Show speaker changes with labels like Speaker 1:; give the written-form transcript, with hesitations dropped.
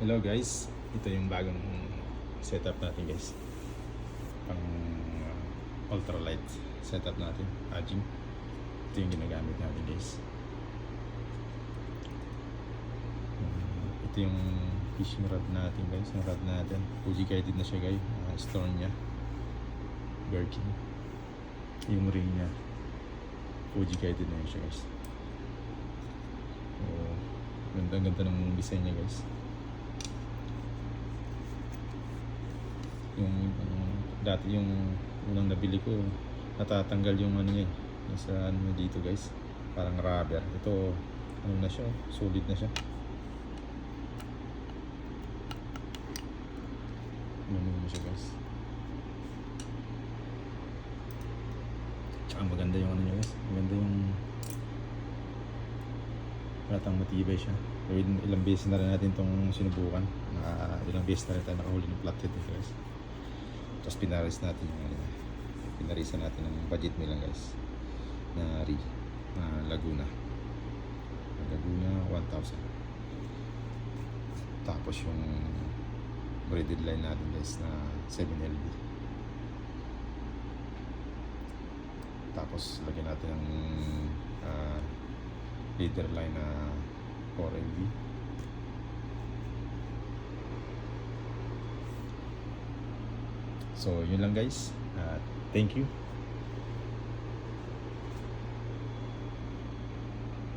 Speaker 1: Hello guys, ito yung bagong setup natin guys. Pang ultralight setup natin, aging. Ito yung ginagamit natin guys. Ito yung fishing rod natin guys. Yung rod natin, Fuji guided na siya guys. Store niya Birkin. Yung ring niya Fuji guided na yun siya guys. So, ganda ng design niya guys. Yung dati yung unang nabili ko, natatanggal yung ano niya, nasa ano dito guys, parang rubber. Ito ano na siya, solid na siya. Ano na siya guys. Tsaka maganda yung ano niya guys, maganda yung palatang matibay siya. So, ilang beses na rin natin itong sinubukan. Ilang beses na rin tayo nakahuli ng flathead guys. Tapos pinaris natin yung pinarisan natin ng budget nila guys na Laguna 1,000. Tapos yung braided line natin guys na 7LB. Tapos lagyan natin ng leader line na 4LB. So yun lang guys. Thank you.